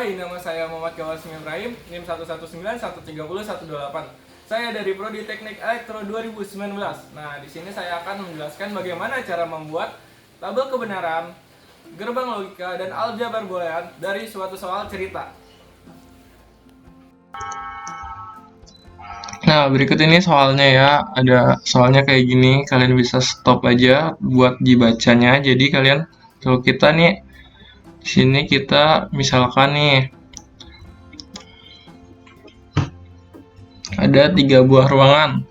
Hai, nama saya Muhammad Kawasim Ibrahim, NIM 119130128. Saya dari Prodi Teknik Elektro 2019. Nah, di sini saya akan menjelaskan bagaimana cara membuat tabel kebenaran, gerbang logika, dan aljabar boolean dari suatu soal cerita. Nah, berikut ini soalnya ya. Ada soalnya kayak gini, kalian bisa stop aja buat dibacanya. Jadi kalian kalau kita nih di sini kita misalkan nih ada 3 buah ruangan.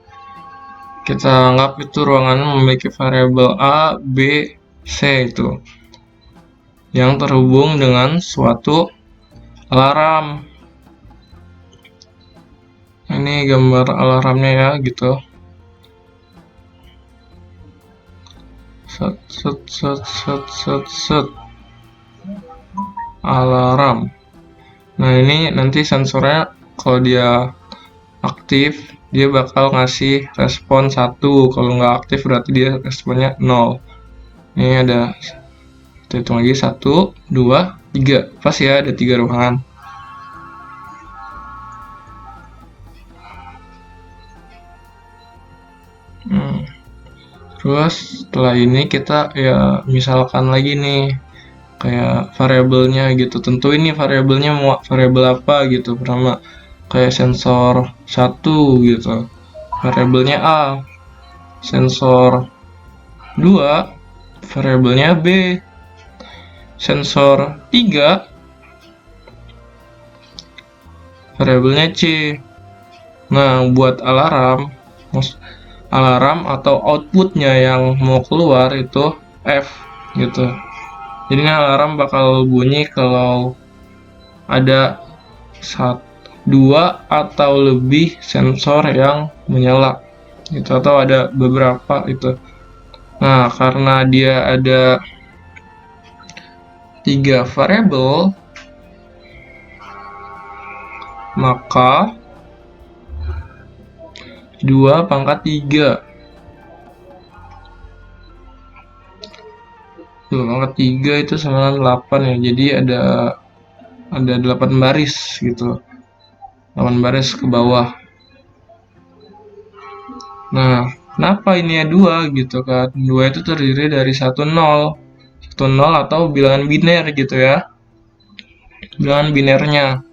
Kita anggap itu ruangan memiliki variabel A, B, C itu yang terhubung dengan suatu alarm. Ini gambar alarmnya ya gitu. Set set set set set set alarm. Nah, ini nanti sensornya kalau dia aktif dia bakal ngasih respon 1. Kalau nggak aktif berarti dia responnya 0. Ini ada, kita hitung lagi, 1, 2, 3. Pas ya, ada 3 ruangan. Terus setelah ini kita ya misalkan lagi nih kayak variabelnya gitu. Tentu ini variabelnya mau variabel apa gitu. Pertama kayak sensor 1 gitu. Variabelnya A. Sensor 2 variabelnya B. Sensor 3 variabelnya C. Nah, buat alarm atau outputnya yang mau keluar itu F gitu. Jadi ini alarm bakal bunyi kalau ada 2 atau lebih sensor yang menyala gitu, atau ada beberapa itu. Nah, karena dia ada 3 variabel, maka 2 pangkat 3. 2 pangkat 3 itu sama 8 ya. Jadi ada 8 baris gitu. 8 baris ke bawah. Nah, kenapa ini ya 2 gitu kan? 2 itu terdiri dari 1 0. 1 0 atau bilangan biner gitu ya. Bilangan binernya.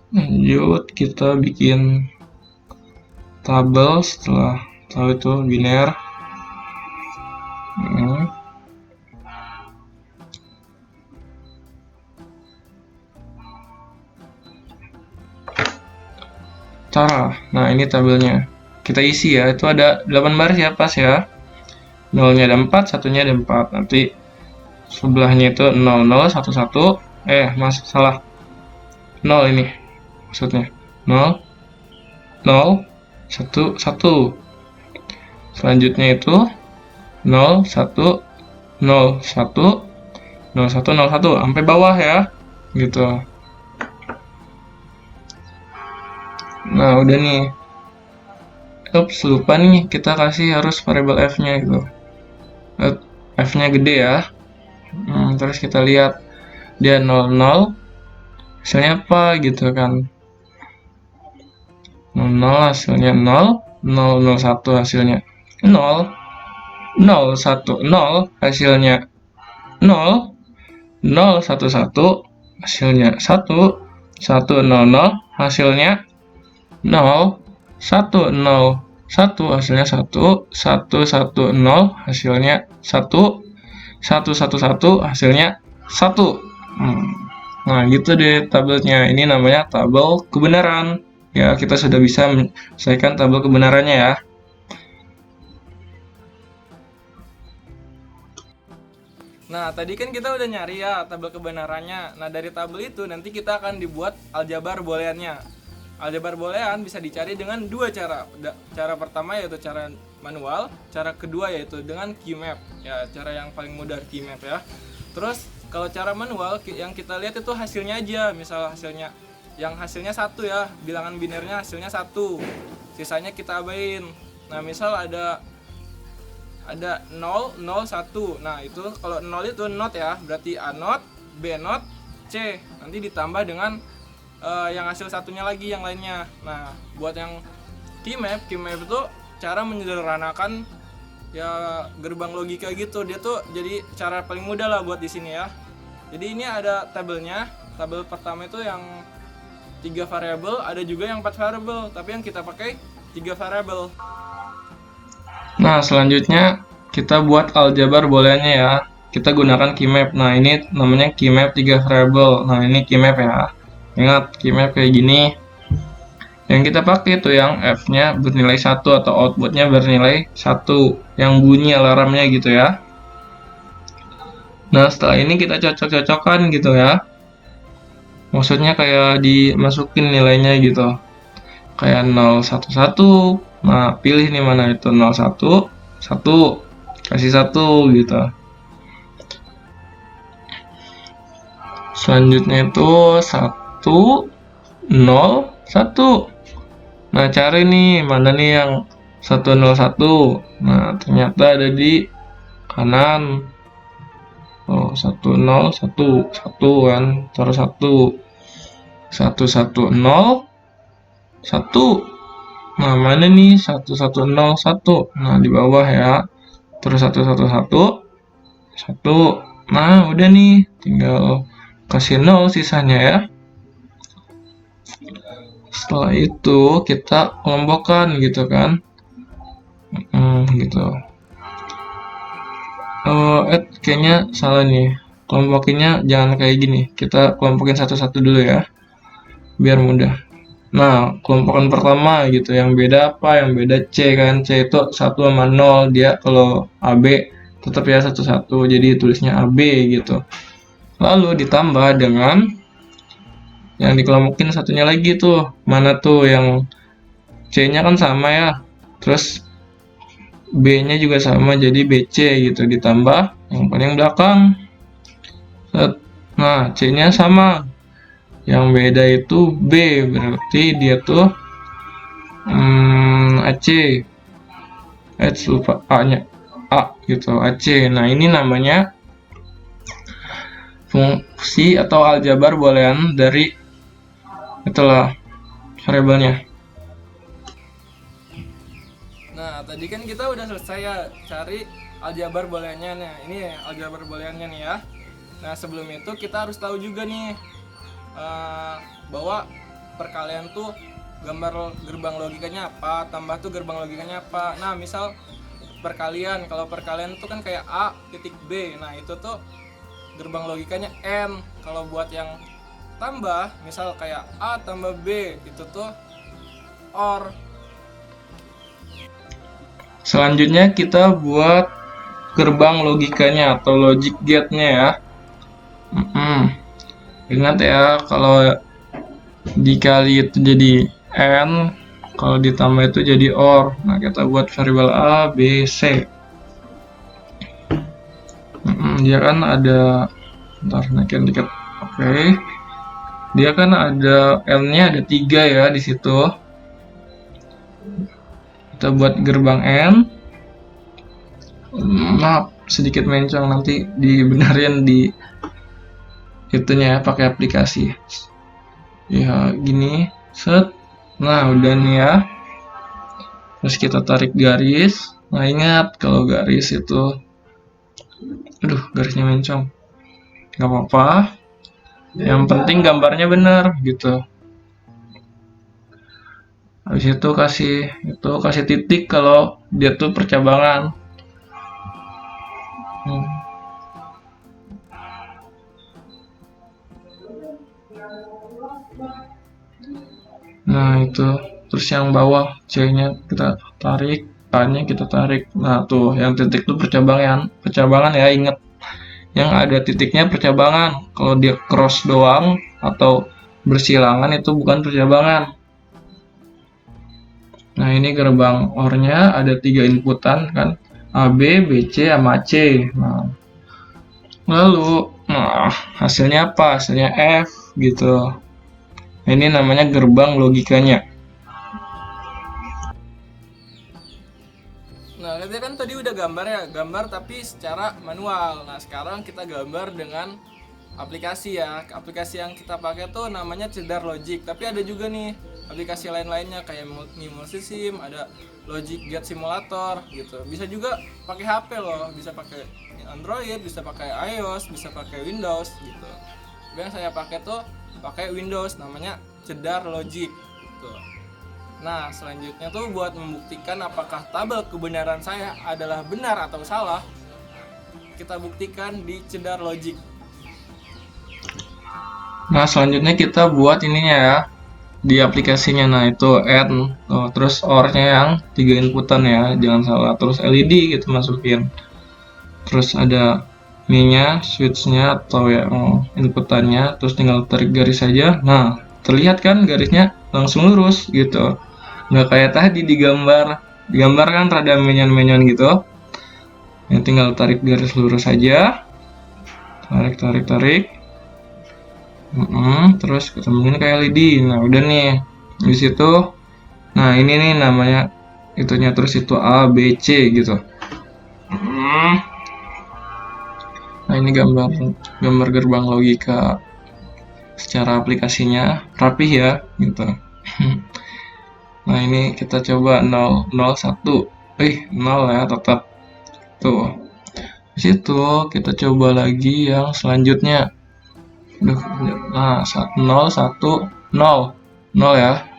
Lanjut, kita bikin tabel setelah tahu itu biner. Cara, nah ini tabelnya. Kita isi ya, itu ada 8 baris ya, pas ya. 0-nya ada 4, 1-nya ada 4. Nanti sebelahnya itu 0, 0, 1, 1. Salah. 0 ini maksudnya. 0, 0, 1, 1. Selanjutnya itu 0, 1, 0, 1, 0, 1, 0, 1 sampai bawah ya. Gitu. Nah, udah nih. Ups, lupa nih, kita kasih harus variabel F-nya gitu. F-nya gede ya. Terus kita lihat dia 0, 0. Hasilnya apa gitu kan. 0, 0 hasilnya 0, 0, 0, 1 hasilnya 0, 0, 1, 0 hasilnya 0, 0, 1, 1 hasilnya 1, 1, 0, 0 hasilnya 0, 1, 0, 1 hasilnya 1, 1, 1, 0 hasilnya 1, 1, 1, 1 hasilnya 1. Nah, gitu deh tabelnya. Ini namanya tabel kebenaran. Ya, kita sudah bisa menyelesaikan tabel kebenarannya ya. Nah, tadi kan kita udah nyari ya tabel kebenarannya. Nah, dari tabel itu nanti kita akan dibuat aljabar booleannya. Aljabar boolean bisa dicari dengan 2 cara. Cara pertama yaitu cara manual, cara kedua yaitu dengan keymap. Ya, cara yang paling mudah keymap ya. Terus kalau cara manual yang kita lihat itu hasilnya aja. Misal hasilnya 1 ya, bilangan binernya hasilnya 1. Sisanya kita abain. Nah, misal ada ada 0, 0, 1. Nah, itu kalau 0 itu not ya, berarti A not, B not, C. Nanti ditambah dengan yang hasil satunya lagi yang lainnya. Nah, buat yang key map itu cara menyederhanakan ya gerbang logika gitu. Dia tuh jadi cara paling mudah lah buat di sini ya. Jadi ini ada tabelnya. Tabel pertama itu yang 3 variabel, ada juga yang 4 variabel, tapi yang kita pakai 3 variabel. Nah, selanjutnya kita buat aljabar booleannya ya. Kita gunakan keymap. Nah, ini namanya keymap 3 variabel. Nah, ini keymap ya. Ingat, keymap kayak gini. Yang kita pakai tuh yang F-nya bernilai 1 atau outputnya bernilai 1. Yang bunyi alarmnya gitu ya. Nah, setelah ini kita cocok-cocokkan gitu ya. Maksudnya kayak dimasukin nilainya gitu. Kayak 0, 1, 1. Nah, pilih nih mana itu 0, 1, 1. Kasih 1 gitu. Selanjutnya itu 1, 0, 1. Nah, cari nih mana nih yang 101. Nah, ternyata ada di kanan. Oh, 101, 1 kan, taruh 1. 110, 1. Nah, mana nih 1101? Nah, di bawah ya. Terus 111, 1. Nah, udah nih, tinggal kasih 0 sisanya ya. Setelah itu kita kelompokkan gitu kan. Gitu. Kayaknya salah nih. Kelompokinnya jangan kayak gini. Kita kelompokin satu-satu dulu ya, biar mudah. Nah, kelompokan pertama gitu, yang beda apa? Yang beda C kan. C itu 1 sama 0. Dia kalau AB tetap ya 1-1. Jadi tulisnya AB gitu. Lalu ditambah dengan yang dikelompokin satunya lagi tuh. Mana tuh yang C-nya kan sama ya. Terus B-nya juga sama, jadi BC gitu, ditambah yang paling belakang. Nah, C-nya sama. Yang beda itu B, berarti dia tuh AC. Lupa A-nya. A gitu, AC. Nah, ini namanya fungsi atau aljabar boolean dari itulah variabelnya. Nah, tadi kan kita udah selesai ya cari aljabar booleannya. Nah, ini aljabar booleannya nih ya. Nah, sebelum itu kita harus tahu juga nih bahwa perkalian tuh gambar gerbang logikanya apa, tambah tuh gerbang logikanya apa. Nah, misal perkalian, kalau perkalian tuh kan kayak A titik B. Nah, itu tuh gerbang logikanya N. Kalau buat yang tambah, misal kayak A tambah B, itu tuh OR. Selanjutnya kita buat gerbang logikanya atau logic gate-nya ya. Ingat ya, kalau dikali itu jadi N, kalau ditambah itu jadi OR. Nah, kita buat variabel A, B, C. Dia kan ada, ntar naikin dikit. Oke. Dia kan ada N-nya ada 3 ya di situ. Kita buat gerbang N. Maaf, sedikit mencong, nanti dibenerin di itunya ya, pakai aplikasi. Ya, gini, set. Nah, udah nih ya. Terus kita tarik garis. Nah, ingat kalau garis itu, aduh, garisnya mencong. Gak apa-apa. Yang penting gambarnya benar gitu. Habis itu kasih titik kalau dia tuh percabangan. Nah, itu. Terus yang bawah C-nya kita tarik, A-nya kita tarik. Nah, tuh yang titik tuh percabangan ya, inget. Yang ada titiknya percabangan. Kalau dia cross doang atau bersilangan itu bukan percabangan. Nah, ini gerbang OR-nya ada 3 inputan kan, AB, BC, sama C. Nah, lalu, hasilnya apa? Hasilnya F gitu. Ini namanya gerbang logikanya. Nah, kita kan tadi udah gambar ya, gambar tapi secara manual. Nah sekarang kita gambar dengan aplikasi ya. Aplikasi yang kita pakai tuh namanya Cedar Logic. Tapi ada juga nih aplikasi lain-lainnya kayak Multisim, ada Logic Get Simulator gitu. Bisa juga pakai HP loh, bisa pakai Android, bisa pakai iOS, bisa pakai Windows gitu. Tapi yang saya pakai tuh pakai Windows, namanya Cedar Logic gitu. Nah, selanjutnya tuh buat membuktikan apakah tabel kebenaran saya adalah benar atau salah, kita buktikan di Cedar Logic. Nah, selanjutnya kita buat ininya ya di aplikasinya. Nah, itu add, terus OR-nya yang 3 inputan ya, jangan salah. Terus LED gitu masukin. Terus ada ininya, switch-nya atau ya inputannya, terus tinggal tarik garis saja. Nah, terlihat kan garisnya langsung lurus gitu. Nggak kayak tadi digambar kan rada menyon-menyon gitu. Yang tinggal tarik garis lurus saja, tarik. Terus ketemuin kayak LED. Nah udah nih di situ. Nah ini nih namanya itunya, terus itu A B C gitu. Nah ini gambar gerbang logika secara aplikasinya rapih ya gitu. Nah ini kita coba 0 0 1. 0 ya tetap tuh. Di situ kita coba lagi yang selanjutnya. Nah 0 1 0 0 ya.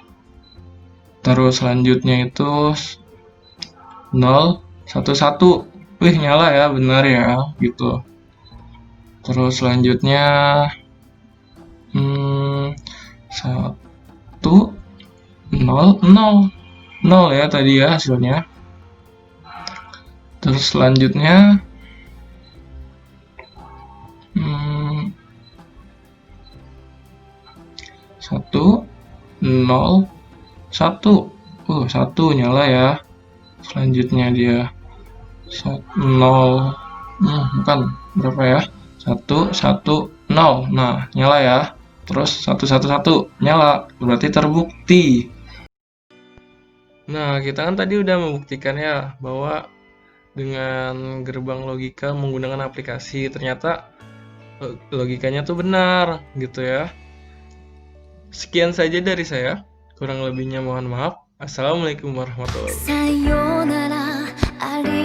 Terus selanjutnya itu 0 1 1. Nyala ya, benar ya gitu. Terus selanjutnya 1 0 0 0 ya tadi ya hasilnya. Terus selanjutnya 1 0 1. 1 nyala ya. Selanjutnya dia 0 bukan berapa ya? 1 1 0. Nah, nyala ya. Terus 1 1 1 nyala. Berarti terbukti. Nah, kita kan tadi udah membuktikan ya bahwa dengan gerbang logika menggunakan aplikasi ternyata logikanya tuh benar gitu ya. Sekian saja dari saya. Kurang lebihnya mohon maaf. Assalamualaikum warahmatullahi wabarakatuh.